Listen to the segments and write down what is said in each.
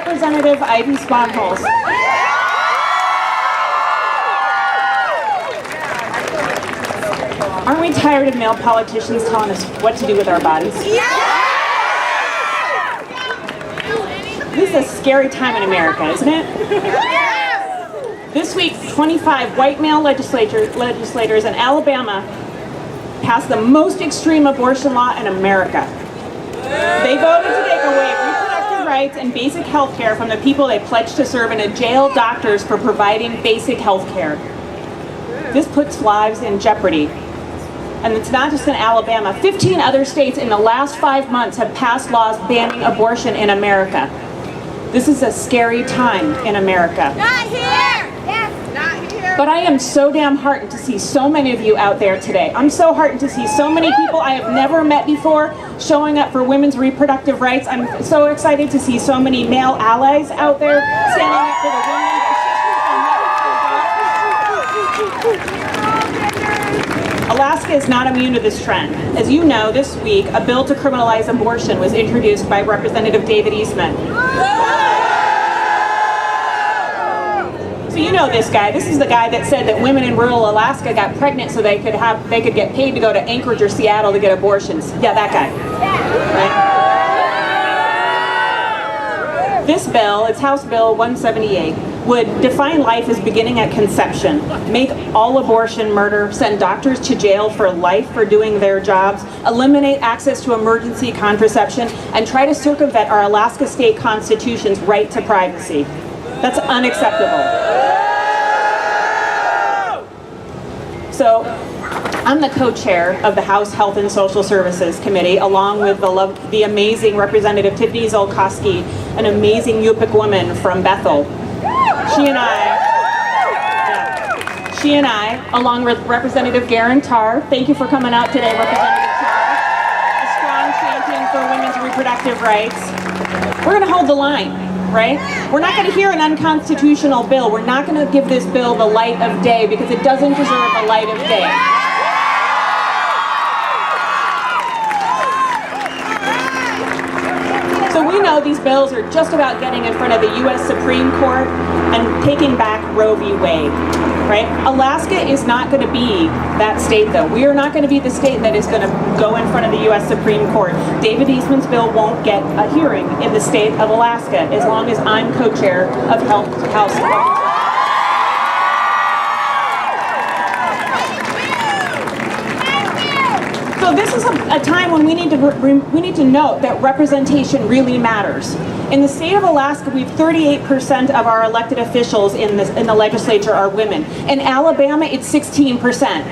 Representative Ivy Spohnholz. Aren't we tired of male politicians telling us what to do with our bodies? This is a scary time in America, isn't it? This week, 25 white male legislators in Alabama passed the most extreme abortion law in America. They voted to take away reproductive rights and basic health care from the people they pledged to serve and to jail doctors for providing basic health care. This puts lives in jeopardy. And it's not just in Alabama. 15 other states in the last 5 months have passed laws banning abortion in America. This is a scary time in America. Not here! Yes, not here. But I am so damn heartened to see so many of you out there today. I'm so heartened to see so many people I have never met before showing up for women's reproductive rights. I'm so excited to see so many male allies out there standing up for the women. Alaska is not immune to this trend. As you know, this week, a bill to criminalize abortion was introduced by Representative David Eastman. So you know this guy. This is the guy that said that women in rural Alaska got pregnant so they could get paid to go to Anchorage or Seattle to get abortions. Yeah, that guy. Right? This bill, it's House Bill 178, would define life as beginning at conception, make all abortion murder, send doctors to jail for life for doing their jobs, eliminate access to emergency contraception, and try to circumvent our Alaska state constitution's right to privacy. That's unacceptable. So, I'm the co-chair of the House Health and Social Services Committee, along with the amazing Representative Tiffany Zolkowski, an amazing Yupik woman from Bethel. She and I, along with Representative Garen Tarr, thank you for coming out today, Representative Tarr, a strong champion for women's reproductive rights. We're going to hold the line, right? We're not going to hear an unconstitutional bill. We're not going to give this bill the light of day because it doesn't deserve the light of day. So we know these bills are just about getting in front of the U.S. Supreme Court and taking back Roe v. Wade, right? Alaska is not going to be that state, though. We are not going to be the state that is going to go in front of the U.S. Supreme Court. David Eastman's bill won't get a hearing in the state of Alaska as long as I'm co-chair of House. So this is a time when we need to note that representation really matters. In the state of Alaska, we have 38% of our elected officials in the legislature are women. In Alabama, it's 16%.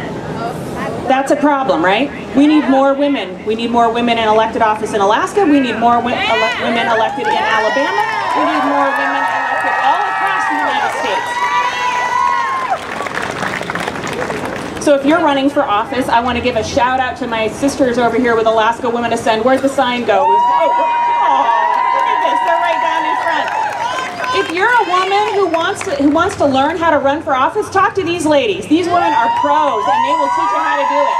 That's a problem, right? We need more women. We need more women in elected office in Alaska. We need more women elected in Alabama. We need more women elected all across the United States. So if you're running for office, I want to give a shout out to my sisters over here with Alaska Women Ascend. Where'd the sign go? Oh, look at this, they're right down in front. If you're a woman who wants to learn how to run for office, talk to these ladies. These women are pros and they will teach you how to do it.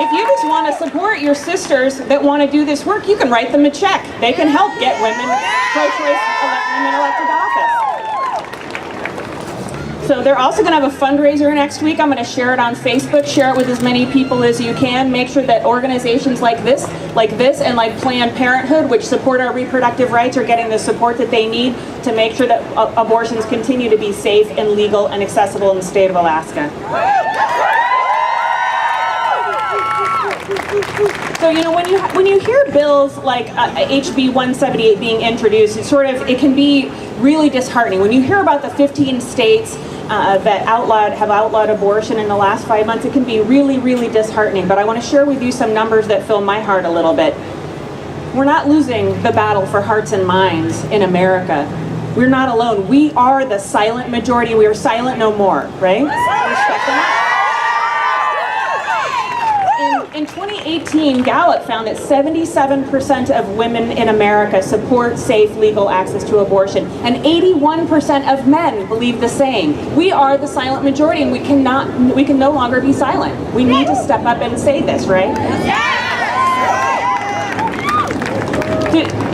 If you just want to support your sisters that want to do this work, you can write them a check. They can help get women pro-choice women elected to office. So they're also going to have a fundraiser next week. I'm going to share it on Facebook, share it with as many people as you can. Make sure that organizations like this and like Planned Parenthood, which support our reproductive rights, are getting the support that they need to make sure that abortions continue to be safe and legal and accessible in the state of Alaska. So, you know, when you hear bills like HB178 being introduced, it can be really disheartening. When you hear about the 15 states that have outlawed abortion in the last 5 months, it can be really, really disheartening. But I want to share with you some numbers that fill my heart a little bit. We're not losing the battle for hearts and minds in America. We're not alone. We are the silent majority. We are silent no more, right? Respect that. In 2018, Gallup found that 77% of women in America support safe, legal access to abortion, and 81% of men believe the same. We are the silent majority, and we can no longer be silent. We need to step up and say this, right?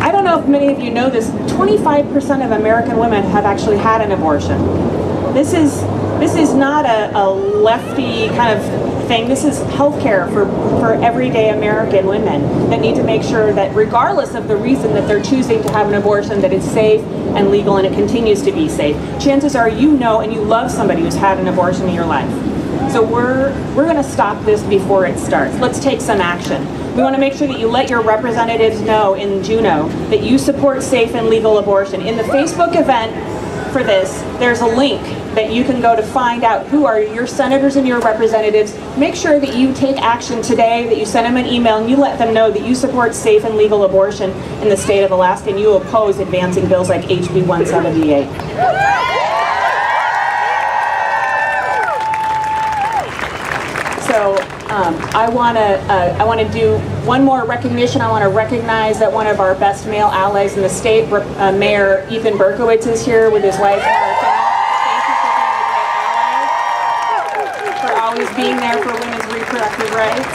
I don't know if many of you know this, 25% of American women have actually had an abortion. This is not a lefty kind of thing. This is healthcare for everyday American women that need to make sure that regardless of the reason that they're choosing to have an abortion, that it's safe and legal and it continues to be safe. Chances are you know and you love somebody who's had an abortion in your life. So we're going to stop this before it starts. Let's take some action. We want to make sure that you let your representatives know in Juneau that you support safe and legal abortion. In the Facebook event for this, there's a link that you can go to find out who are your senators and your representatives. Make sure that you take action today, that you send them an email and you let them know that you support safe and legal abortion in the state of Alaska and you oppose advancing bills like HB178. So I want to do one more recognition. I want to recognize that one of our best male allies in the state, Mayor Ethan Berkowitz, is here with his wife. For always being there for women's reproductive rights.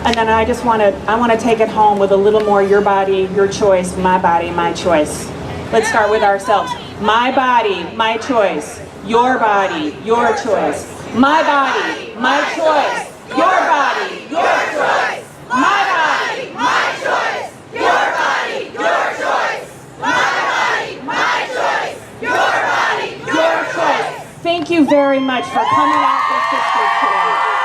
And then I want to take it home with a little more your body, your choice, my choice. Let's start with ourselves. My body, my choice. Your body, your choice. My body, my choice. Your body, your choice. My body, my choice. Your body, your choice. My body, my choice. Your body, your choice. Thank you very much for coming out for Sisters today.